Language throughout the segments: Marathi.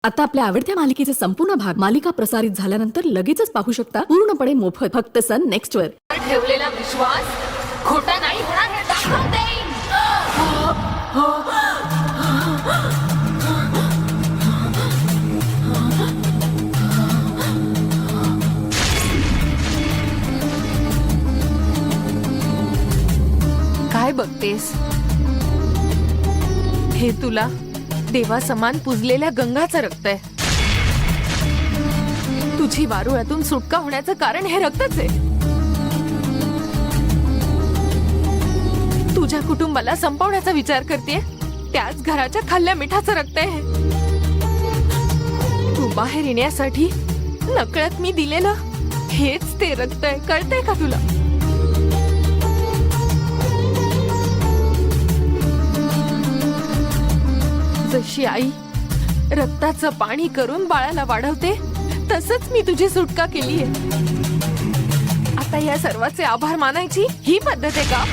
आता आपल्या आवडत्या मालिकेचे संपूर्ण भाग मालिका प्रसारित झाल्यानंतर लगेचच पाहू शकता पूर्णपणे मोफत फक्त सन नेक्स्ट वर. ठेवलेला विश्वास खोटा नाही होणार हे दाखवून देईन. काय बघतेस? हे तुला देवा समान पुजलेल्या गंगाचं रक्त आहे. तुझी वारुळातून सुटका होण्याचं कारण हे रक्तच आहे. तुझ्या कुटुंबाला संपवण्याचा विचार करतेय त्याच घराच्या खाल्ल्या मिठाचं रक्त आहे. तू बाहेर येण्यासाठी नकळत मी दिलेलं हेच ते रक्त आहे. कळतंय का तुला? जशी आई रक्ताचं पाणी करून बाळाला वाढवते तसंच मी तुझी सुटका केलीये. आता या सर्वाचे आभार मानायची ही पद्धत आहे का?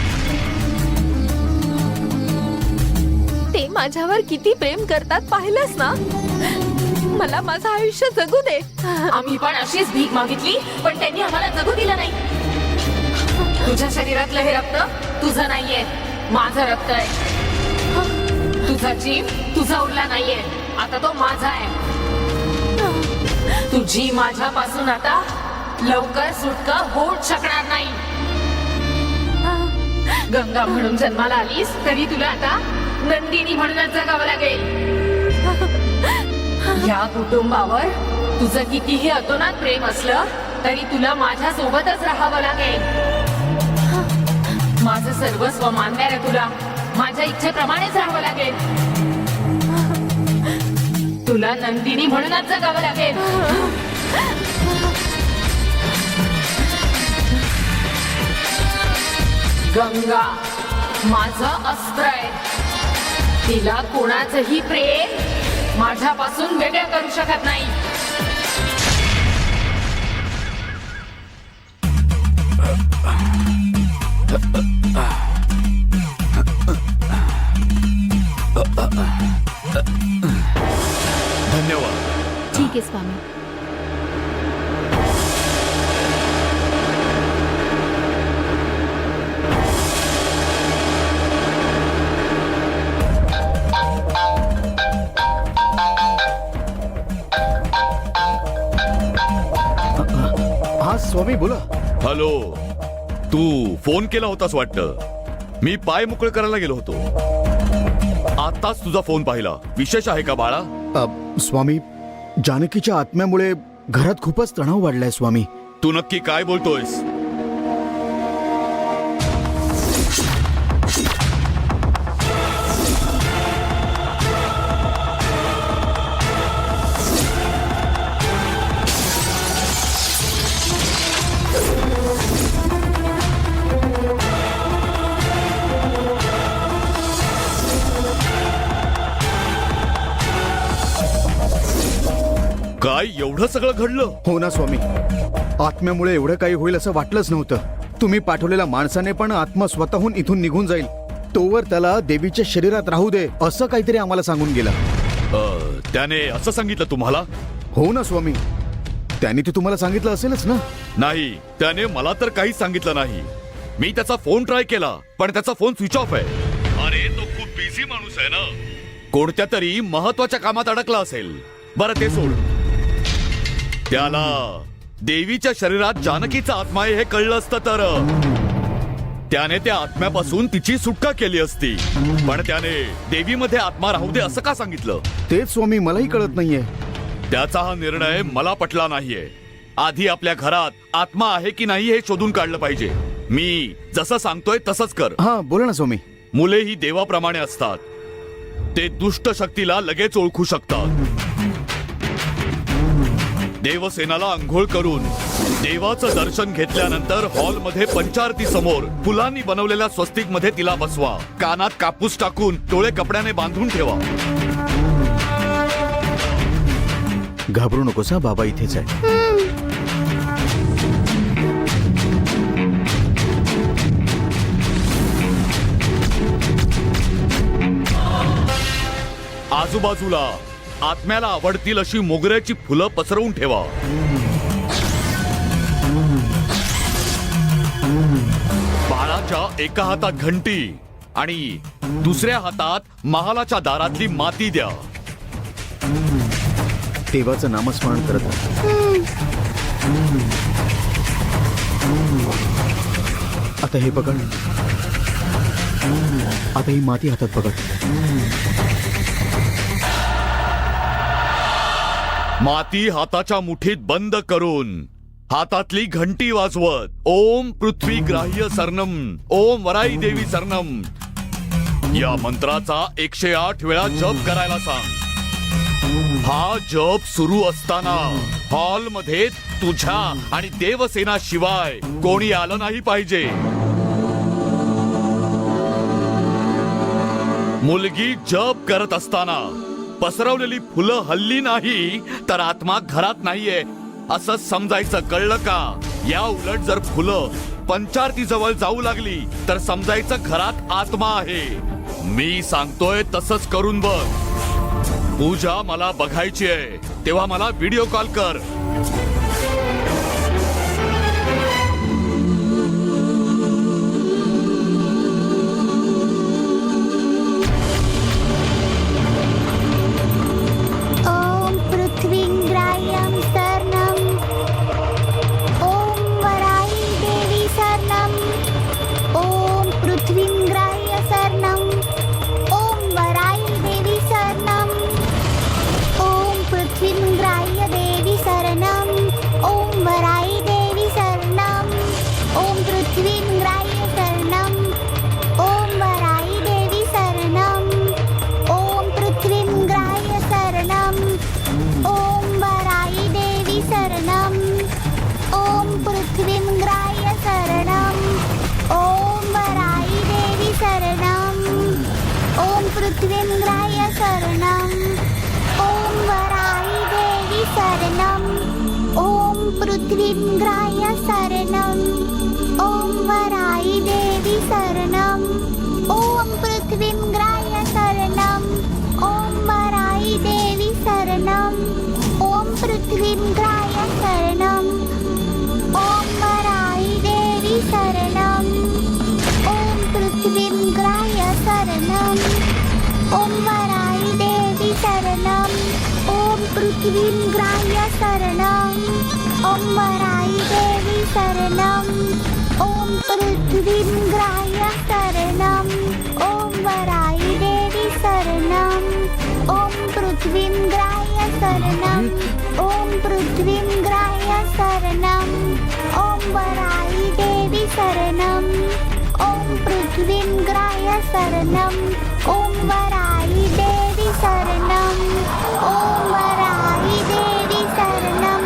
ते माझ्यावर किती प्रेम करतात पाहिलंस ना. मला माझं आयुष्य जगू दे. आम्ही पण अशीच भीक मागितली पण त्यांनी आम्हाला जगू दिलं नाही. तुझ्या शरीरातलं हे रक्त तुझं नाहीये, माझं रक्त आहे. तुझा जीव तुझा उरला नाहीये, आता तो माझा आहे. तुझी माझ्यापासून आता लवकर सुटका होऊच शकणार नाही. गंगा म्हणून जन्माला आलीस तरी तुला आता नंदिनी म्हणूनच जगावं लागेल. या कुटुंबावर तुझं कितीही अतोनात प्रेम असलं तरी तुला माझ्या सोबतच राहावं लागेल. माझं सर्वस्व मानणाऱ्या तुला माझ्या इच्छेप्रमाणेच राहावं लागेल. तुला नंदिनी म्हणूनच जगावं लागेल. गंगा माझं अस्त्र आहे. तिला कोणाचंही प्रेम माझ्यापासून वेगळं करू शकत नाही. धन्यवाद. ठीक आहे स्वामी. हा स्वामी बोला. हॅलो, तू फोन केला होतास वाटतं. मी पाय मोकळे करायला गेलो होतो. आताच तुझा फोन पाहिला. विशेष आहे का बाळा? स्वामी, जानकीच्या आत्म्यामुळे घरात खूपच तणाव वाढलाय स्वामी. तू नक्की काय बोलतोयस? काय एवढं सगळं घडलं? हो ना स्वामी, आत्म्यामुळे एवढं काही होईल असं वाटलंच नव्हतं. तुम्ही पाठवलेल्या माणसाने पण आत्मा स्वतःहून इथून निघून जाईल तोवर त्याला देवीच्या शरीरात राहू दे असं काहीतरी आम्हाला सांगून गेला. त्याने असं सांगितलं तुम्हाला? हो ना स्वामी, त्याने ते तुम्हाला सांगितलं असेलच ना? नाही, त्याने मला तर काहीच सांगितलं नाही. मी त्याचा फोन ट्राय केला पण त्याचा फोन स्विच ऑफ आहे. अरे, तो खूप बिझी माणूस आहे ना. कोणत्या तरी महत्वाच्या कामात अडकला असेल. बरं, ते सोड. त्याला देवीच्या शरीरात जानकीचा आत्मा आहे हे कळलं असतं तर त्याने त्या आत्म्यापासून तिची सुटका केली असती. पण त्याने देवीमध्ये आत्मा राहू दे असं का सांगितलं? तेच स्वामी, मलाही कळत नाहीये. त्याचा हा निर्णय मला पटला नाहीये. आधी आपल्या घरात आत्मा आहे की नाही हे शोधून काढलं पाहिजे. मी जसं सांगतोय तसंच कर. हा बोला ना स्वामी. मुले ही देवाप्रमाणे असतात. ते दुष्ट शक्तीला लगेच ओळखू शकतात. देवसेनाला अंघोळ करून देवाचं दर्शन घेतल्यानंतर हॉलमध्ये पंचारती समोर फुलांनी बनवलेल्या स्वस्तिक मध्ये तिला बसवा. कानात कापूस टाकून डोळे कपड्याने बांधून ठेवा. घाबरू नकोस हा, बाबा इथेच आहे. आजूबाजूला आत्म्याला आवडतील अशी मोगऱ्याची फुलं पसरवून ठेवा. बाळाच्या एका हातात घंटी आणि दुसऱ्या हातात महालाच्या दारातली माती द्या. देवाचं नामस्मरण करत राहा. आता हे पकड. आता ही माती हातात पकड. माती हाताच्या मुठीत बंद करून हातातली घंटी वाजवत ओम पृथ्वी ग्राह्य सर्णम, ओम वराई देवी सर्णम या मंत्राचा 108 वेळा जप करायला सांग. हा जप सुरू असताना हॉलमध्ये तुझ्या आणि देवसेना शिवाय कोणी आलं नाही पाहिजे. मुलगी जप करत असताना पसरवलेली फुलं हल्ली नाही तर आत्मा घरात नाहीये असं समजायचं, कळलं का? या उलट जर फुलं पंचारती जवळ जाऊ लागली तर समजायचं घरात आत्मा आहे. मी सांगतोय तसंच करून बघ. पूजा मला बघायची आहे तेव्हा मला व्हिडिओ कॉल कर. ओम पृथ्वींग्राह्यं शरणं, ओम वराही देवी शरणं, ओम पृथ्वींग्राह्य शरणं, ओम वराही देवी शरणं, ओम पृथ्वींग्राह्य देवी शरणं, ओम वराही देवी शरणं, ओम पृथ्वींग्राह्य शरणं, ओम वराही देवी शरणं, ओम पृथ्वींग्राह्य शरणं, ओम वराही देवी शरणं, ओम पृथ्वींग्राह्य शरणं, ओम वराही देवी शरणं, ओम पृथ्वींग्राह्य शरणं, ओम वराही देवी शरणं, ओम पृथ्वींग्राह्य शरणं, ओम वराही देवी शरणं, ओम पृथ्वींग्राह्य शरणं, ओम वराही देवी शरणं, ओम पृथ्वींग्राह्य शरणं, ओम वराही देवी शरणं, ओम पृथ्वींग्राह्य शरणं, ओम वराही देवी शरणं, ओम पृथ्वींग्राह्य शरणं, ओम वराही देवी शरणं, ओम पृथ्वींग्राह्य शरणं, ओम वराही देवी शरणं, ओम पृथ्वींग्राह्य शरणं, ओम पृथ्वींग्राह्य शरणं, ओम वराही देवी शरणं, ओम पृथ्वींग्राह्य शरणं, ओम वराही देवी शरणं, ओम वराही देवी शरणं,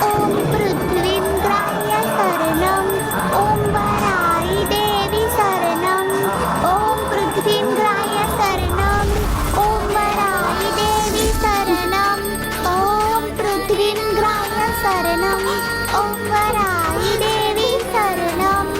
ओम पृथ्वींग्राह्य शरणं, ओम वराही देवी शरणं, ओम पृथ्वींग्राह्य शरणं, ओम वराही देवी शरणं, ओम पृथ्वींग्राह्य शरणं, ओम वराही देवी शरणं,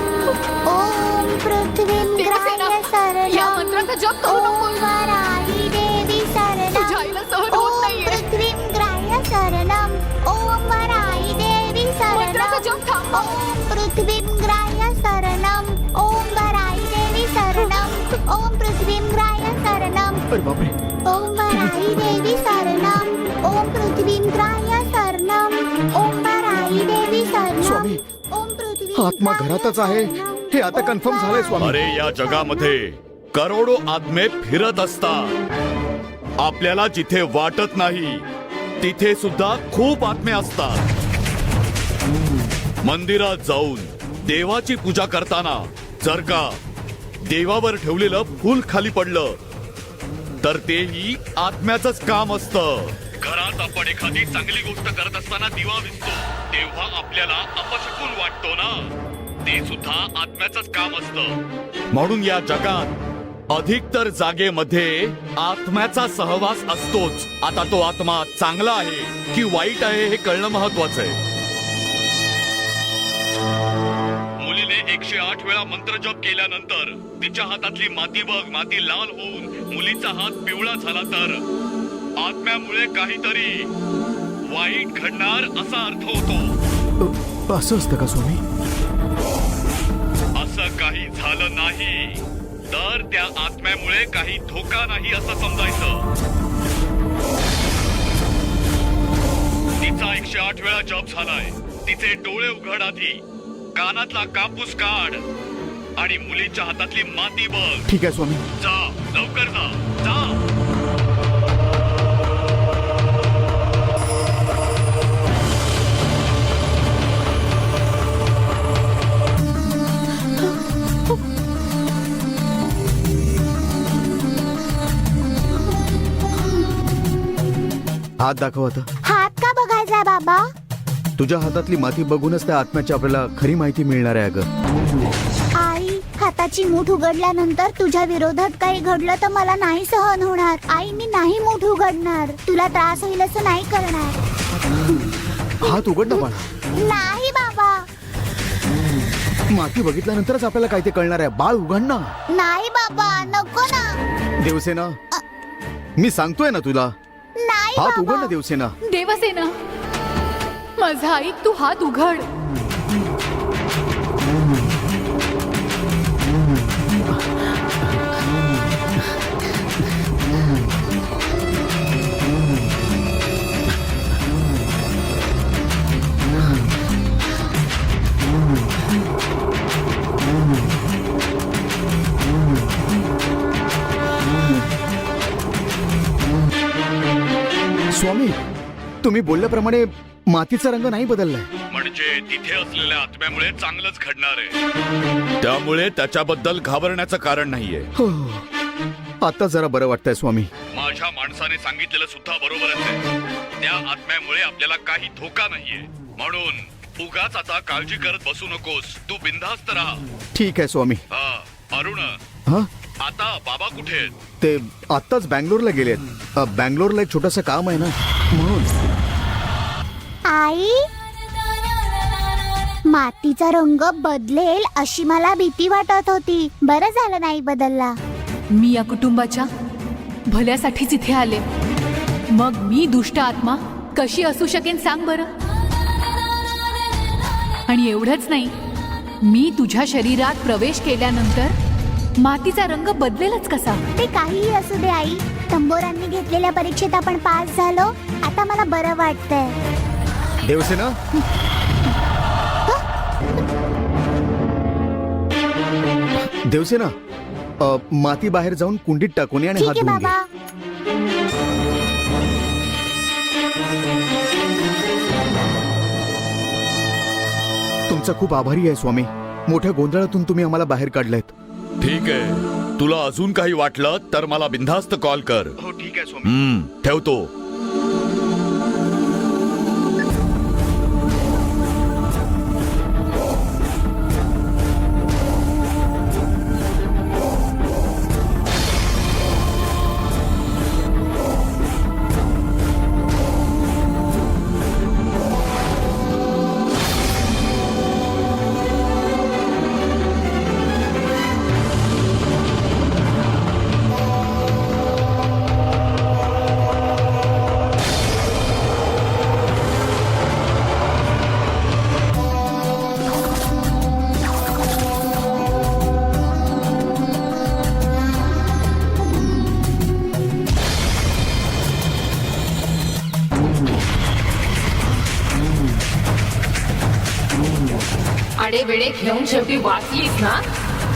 ओम पृथ्वींग्राह्य शरणं, या मंत्राचा जप करू ओम नकोस. वराही देवी शरणं, तुझ्या आईला सहन होत ओम नाहीये. पृथ्वींग्राह्य शरणं, ओम वराही देवी मंत्राचा शरणं, जप थांबव. ओम पृथ्वींग्राह्य शरणं, ओम वराही देवी शरणं, ओम पृथ्वींग्राह्य शरणं, अरे बापरे. ओम वराही देवी शरणं, ओम पृथ्वींग्राह्य शरणं, ओम वराही देवी शरणं, स्वामी, ओम पृथ्वी आत्मा घरातच आहे हे आता कन्फर्म झालंय स्वामी. अरे या जगामध्ये करोडो आत्मे फिरत असतात. आपल्याला जिथे वाटत नाही तिथे सुद्धा खूप आत्मे असतात. मंदिरात जाऊन देवाची पूजा करताना जर का देवावर ठेवलेलं फूल खाली पडलं तर तेही आत्म्याचंच काम असतं. घरात आपण एखादी चांगली गोष्ट करत असताना दिवा विझतो तेव्हा आपल्याला अपशकुन वाटतो ना, ते सुद्धा आत्म्याचंच काम असतं. म्हणून या जगात अधिकतर जागेमध्ये आत्म्याचा सहवास असतोच. आता तो आत्मा चांगला आहे की वाईट आहे हे कळणं महत्वाचं आहे. मुलीने 108 वेळा मंत्र जप केल्यानंतर तिच्या हातातली माती बघ. माती लाल होऊन मुलीचा हात पिवळा झाला तर आत्म्यामुळे काहीतरी वाईट घडणार असा अर्थ होतो. असं असतं का स्वामी? असं काही झालं नाही तर त्या आत्म्यामुळे काही धोका नाही असं समजायचं. तिचा 108 वेळा जप झालाय. तिचे डोळे उघड आधी, कानातला कापूस काढ आणि मुलीच्या हातातली माती बघ. ठीक आहे स्वामी. जा, लवकर जा, जा. हात दाखव आता. हात का बघायचा बाबा? तुझ्या हातातली माती बघूनच त्या आत्म्याची आपल्याला खरी माहिती मिळणार आहे अगं. आई, हाताची मूठ उघडल्यानंतर तुझ्या विरोधात काही घडलं तर मला नाही सहन होणार. आई, मी नाही मूठ उघडणार. तुला त्रास होईल असं नाही करणार. हात उघड ना बाळा. नाही बाबा. माती बघितल्यानंतरच आपल्याला काय ते कळणार आहे. बाळ उघड ना. नाही बाबा, नको ना. देवसेना, मी सांगतोय ना तुला. नाही हात उघड ना बाबा. देवसेना. देवसेना, माझा आई, तू हात उघड. स्वामी, तुम्ही बोलल्याप्रमाणे मातीचा रंग नाही बदललाय. म्हणजे तिथे असलेल्या आत्म्यामुळे चांगलंच घडणार आहे. त्यामुळे त्याच्याबद्दल घाबरण्याचं कारण नाहीये. हो, आता जरा बरं वाटतंय स्वामी. माझ्या माणसाने सांगितलेलं सुद्धा बरोबरच आहे. त्या आत्म्यामुळे आपल्याला काही धोका नाहीये. म्हणून उगाच आता काळजी करत बसू नकोस. तू बिनधास्त राहा. ठीक आहे स्वामी. अरुण, हा, आता बाबा कुठे आहेत? ते आत्ताच बँगलोरला गेलेत. बँगलोरला एक छोटंसं काम आहे ना, म्हणून. आई, मातीचा रंग बदलेल अशी मला भीती वाटत होती. बरं झालं नाही बदलला. मी या कुटुंबाच्या भल्यासाठीच इथे आले. मग मी दुष्ट आत्मा कशी असू शकेन सांग बरं. आणि एवढंच नाही, मी तुझ्या शरीरात प्रवेश केल्यानंतर मातीचा रंग बदलेलच कसा? ते काहीही असू दे आई. तंबोरांनी घेतलेल्या परीक्षेत आपण पास झालो. आता मला बरं वाटतंय. देवसेना, देवसेना, माती बाहेर जाऊन कुंडीत टाकून ये आणि ठीक हात आहे धुवून घे. बाबा. तुमचा खूप आभारी आहे स्वामी. मोठ्या गोंधळातून तुम्ही आम्हाला बाहेर काढलायत. ठीक आहे. तुला अजून काही वाटलं तर मला बिनधास्त कॉल कर. हो, ठीक आहे स्वामी. ठेवतो. आडे वेळे घेऊन शेवटी वाचलीस ना.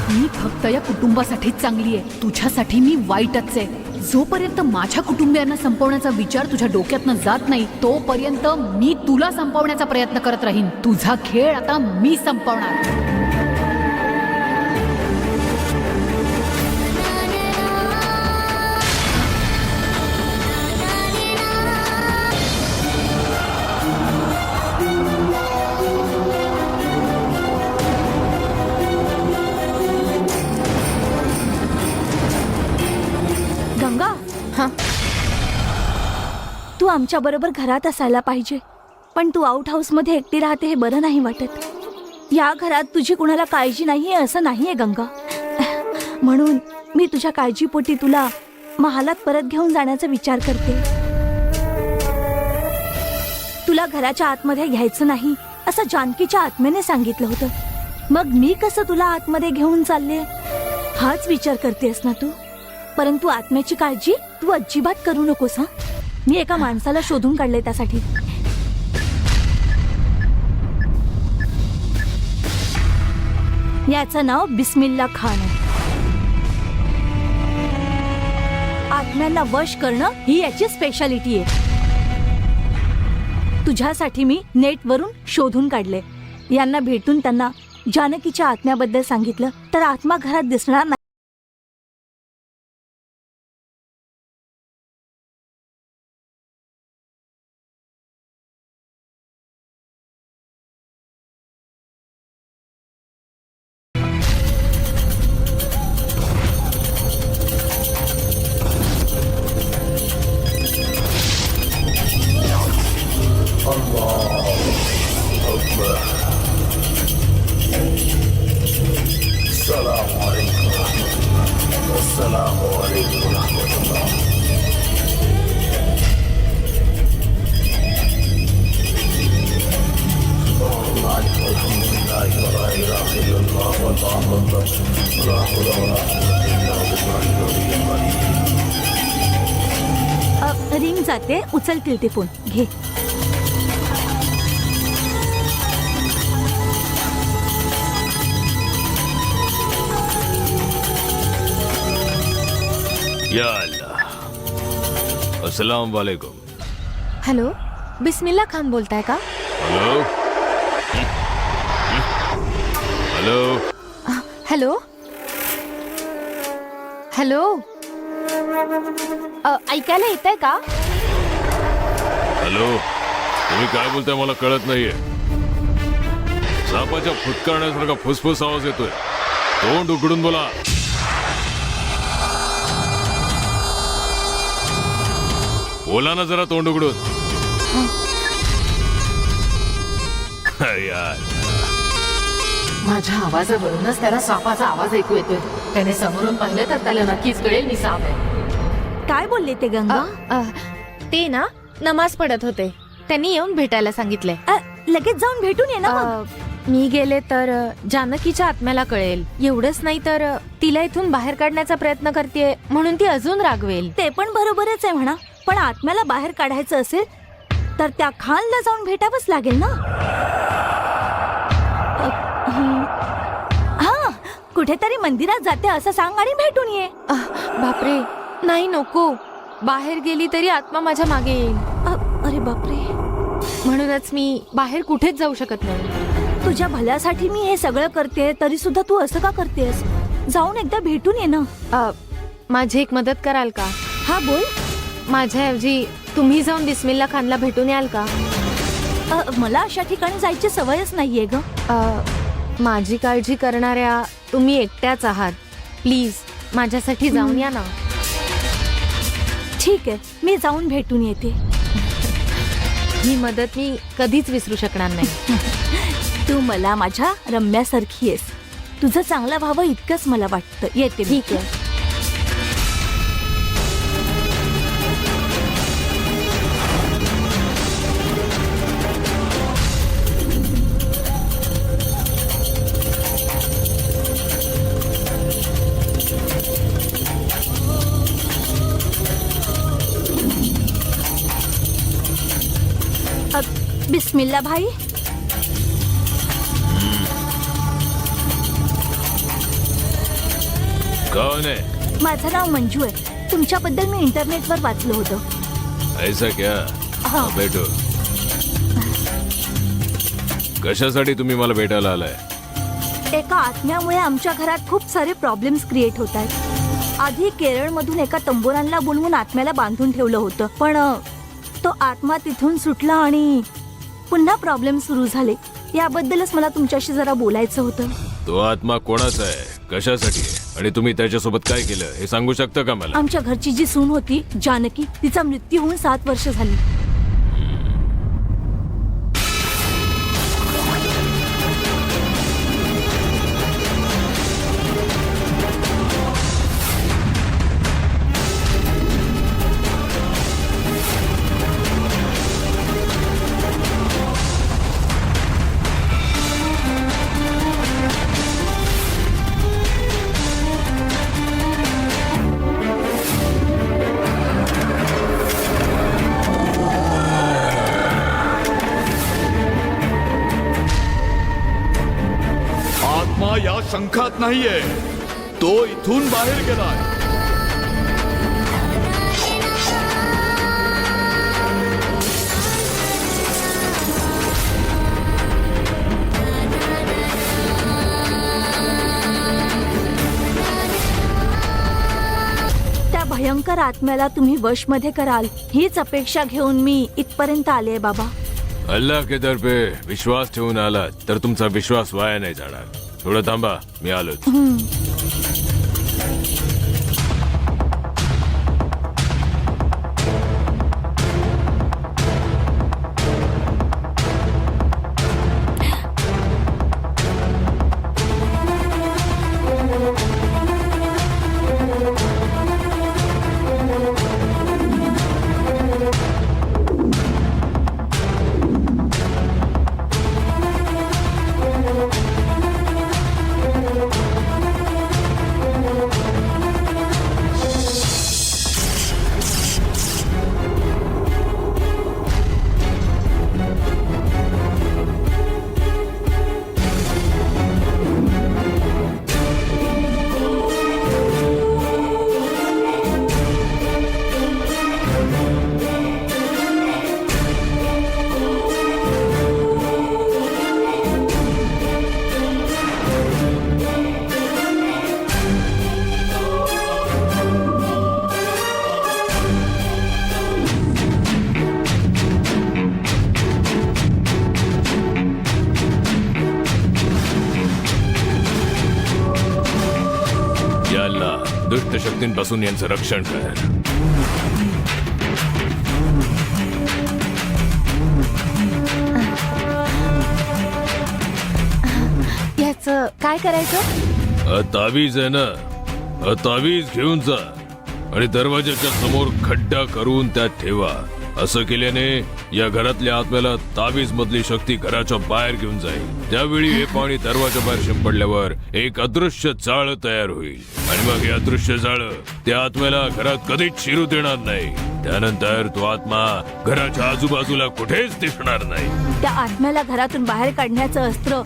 मी फक्त या कुटुंबासाठीच चांगली आहे. तुझ्यासाठी मी वाईटच आहे. जोपर्यंत माझ्या कुटुंबियांना संपवण्याचा विचार तुझ्या डोक्यातनं जात नाही तोपर्यंत मी तुला संपवण्याचा प्रयत्न करत राहीन. तुझा खेळ आता मी संपवणार. गंगा, हा, तू आमच्या बरोबर घरात असायला पाहिजे. पण तू आउट हाऊस मध्ये एकटी राहते हे बरं नाही वाटत. या घरात तुझी कुणाला काळजी नाहीये असं नाहीये गंगा. म्हणून मी तुझ्या काळजीपोटी तुला महालात परत घेऊन जाण्याचा विचार करते. तुला घराच्या आतमध्ये घ्यायचं नाही असं जानकीच्या आत्म्याने सांगितलं होतं. मग मी कसं तुला आतमध्ये घेऊन चालले हाच विचार करतेस ना तू. परंतु आत्म्याची काळजी तू अजिबात करू नकोस. हा, मी एका माणसाला शोधून काढले त्यासाठी. याचं नाव बिस्मिल्ला खान आहे. आत्म्यांना वश करणं ही याची स्पेशालिटी आहे. तुझ्यासाठी मी नेटवरून शोधून काढले. यांना भेटून त्यांना जानकीच्या आत्म्याबद्दल सांगितलं तर आत्मा घरात दिसणार नाही. रिंग जाते, उचलतील ते फोन. घे. या अल्लाह. अस्सलाम वालेकुम. हॅलो, बिस्मिल्ला खान बोलताय का? हेलो. हेलो. हॅलो हॅलो, ऐकायला येत आहे का? हॅलो. तुम्ही काय बोलताय मला कळत नाहीये. सापाच्या फुटकारण्यासारखा फुसफुस आवाज येतोय. तोंड उघडून बोला. बोला ना जरा तोंड उघडून. यार, माझ्या आवाजावरूनच त्याला सापाचा आवाज ऐकू येतोय. त्याने समोरून पाहिलं तर त्याला नक्कीच कळेल मी साप आहे. काय बोलले ते गंगा? ते ना नमाज पडत होते. त्यांनी येऊन भेटायला सांगितले. लगेच जाऊन भेटून ये ना मग. मी गेले तर जानकीच्या आत्म्याला कळेल. एवढंच नाही तर तिला इथून बाहेर काढण्याचा प्रयत्न करते म्हणून ती अजून रागवेल. ते पण बरोबरच आहे म्हणा. पण आत्म्याला बाहेर काढायचं असेल तर त्या खानला जाऊन भेटावंच लागेल ना. हा, कुठेतरी मंदिरात जाते असं सांग आणि भेटून ये. बापरे, नाही नको. बाहेर गेली तरी आत्मा माझ्या मागे येईल. अरे बापरे. म्हणूनच मी बाहेर कुठेच जाऊ शकत नाही. तुझ्या भल्यासाठी मी हे सगळं करते तरी सुद्धा तू असं का करतेस? जाऊन एकदा भेटून ये ना. माझी एक मदत कराल का? हा बोल. माझ्याऐवजी तुम्ही जाऊन बिस्मिल्ला खानला भेटून याल का? मला अशा ठिकाणी जायची सवयच नाहीये ग. माझी काळजी करणाऱ्या तुम्ही एकट्याच आहात. प्लीज माझ्यासाठी जाऊन या ना. ठीक आहे, मी जाऊन भेटून येते. ही मदत मी कधीच विसरू शकणार नाही. तू मला माझ्या रम्यासारखी आहेस. तुझं चांगलं व्हावं इतकंच मला वाटतं. येते. ठीक आहे. बिस्मिल्ला भाई. कौन है? माझं नाव मंजू आहे. तुमच्याबद्दल मी इंटरनेटवर वाचलं होतं. ऐसा क्या? हा. भेटू. कशासाठी तुम्ही मला भेटायला आलाय? एका आत्म्यामुळे आमच्या घरात खूप सारे प्रॉब्लेम्स क्रिएट होत आहेत. आधी केरळमधून एका तंबोरांना बोलवून आत्म्याला बांधून ठेवलं होतं. पण तो आत्मा तिथून सुटला आणि पुन्हा प्रॉब्लेम सुरू झाले. याबद्दलच मला तुमच्याशी जरा बोलायचं होतं. तो आत्मा कोणाचा आहे, कशासाठी आहे आणि तुम्ही त्याच्यासोबत काय केलं हे सांगू शकता का मला? आमच्या घरची जी सून होती जानकी, तिचा मृत्यू होऊन 7 वर्ष झाली. या शंखात नाहीये, तो इथून बाहेर गेलाय. त्या भयंकर आत्म्याला तुम्ही वशमध्ये कराल हीच अपेक्षा घेऊन मी इथपर्यंत आले बाबा. अल्लाह के दर पे विश्वास ठेवून आलात तर तुमचा विश्वास वाया नाही जाणार. थोडं थांबा, मी आलोच. या अल्लाह, दुष्ट शक्तींपासून यांचं रक्षण कर. याच काय करायचं? तावीज आहे ना, तावीज घेऊन जा आणि दरवाजाच्या समोर खड्डा करून त्यात ठेवा. असं केल्याने या घरातल्या आत्म्याला तावीज मधली शक्ती घराच्या बाहेर घेऊन जाईल. त्यावेळी हे पाणी दरवाजा बाहेर शिंपडल्यावर एक अदृश्य जाळ तयार होईल आणि मग हे अदृश्य जाळ त्या आत्म्याला घरात कधीच शिरू देणार नाही. त्यानंतर तो आत्मा घराच्या आजूबाजूला कुठेच दिसणार नाही. त्या आत्म्याला घरातून बाहेर काढण्याचं अस्त्र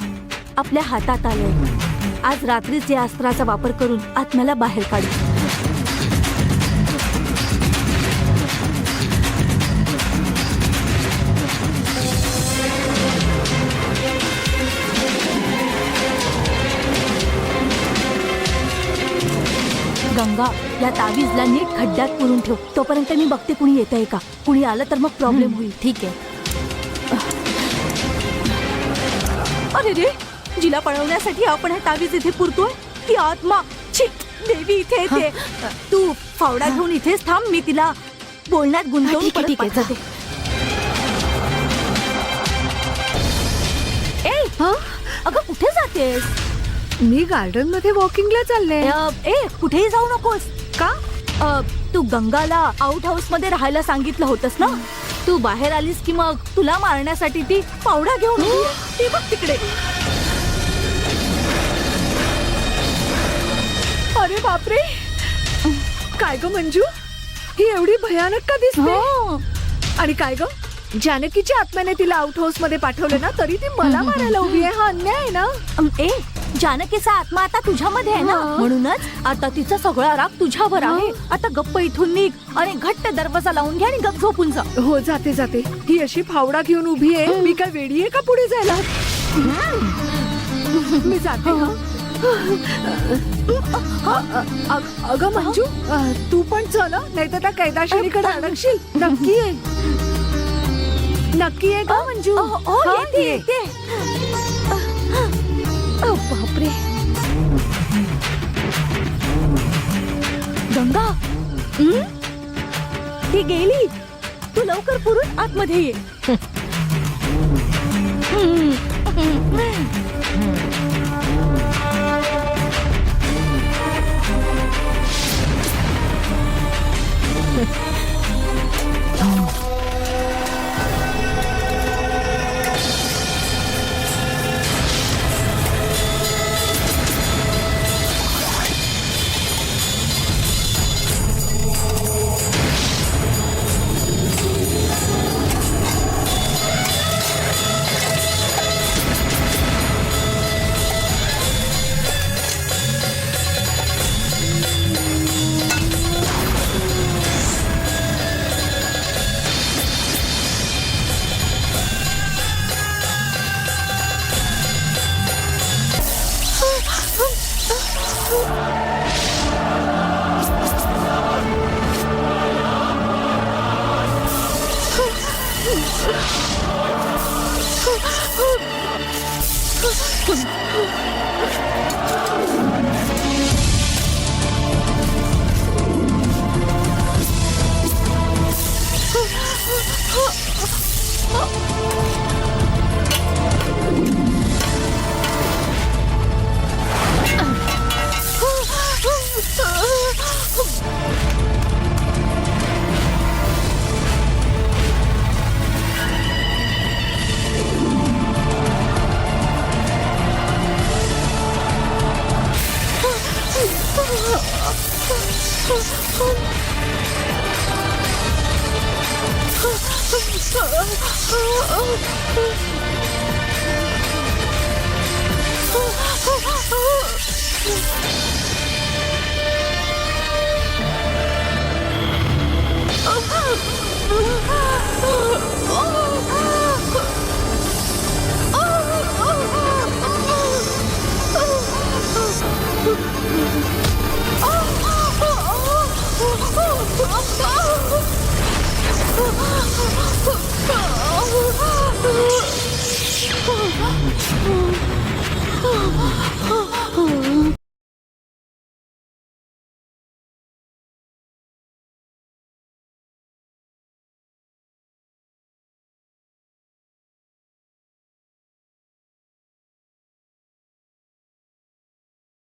आपल्या हातात आलंय. आज रात्रीच या अस्त्राचा वापर करून आत्म्याला बाहेर काढू. गंगा, या तावीजला नीट खड्ड्यात पुरून ठेव. तोपर्यंत मी बघते कुणी येत आहे का. कुणी आलं तर मग प्रॉब्लेम होईल. ठीक आहे. अरे रे, जिला पळवण्यासाठी आपण हा तावीज इथे पुरतोय ती आत्मा, छी, देवी इथे येते. तू फावडा घेऊन इथेच थांब, मी तिला बोलण्यात गुंतवून परत पाठवते. ए, अगं कुठे जातेस? मी गार्डन मध्ये वॉकिंगला चालले. ए, कुठेही जाऊ नकोस. का? तू गंगाला आउट हाऊस मध्ये राहायला सांगितलं होतंस ना. तू बाहेर आलीस की मग तुला मारण्यासाठी ती पावडा घेऊन उभी आहे. ती बघ तिकडे. अरे बापरे, काय ग मंजू, ही एवढी भयानक का दिसते? हो. आणि काय ग, जानकीच्या आत्म्याने तिला आउट हाऊस मध्ये पाठवले ना, तरी ती मला मारायला उभी आहे. हा अन्याय आहे ना. ए, जानकीचा आत्मा आता तुझ्यामध्ये आहे ना, म्हणूनच आता तिचा सगळा राग तुझ्यावर आहे. आता गप्प इथून निघ आणि घट्ट दरवाजा लावून घ्या आणि गप झोपून जा. हो, जाते जाते. ही अशी फावडा घेऊन उभी आहे. मी काय वेडी आहे का पुढे जायला? मी जाते. अगं मंजू, तू पण चल, नाही तर त्या कैदाशिनीकडे अडकशील. नक्की आहे, नक्की आहे का मंजू? येते. बापरे, गंगा, ती गेली. तू लवकर पुरून आतमध्ये ये. Oh,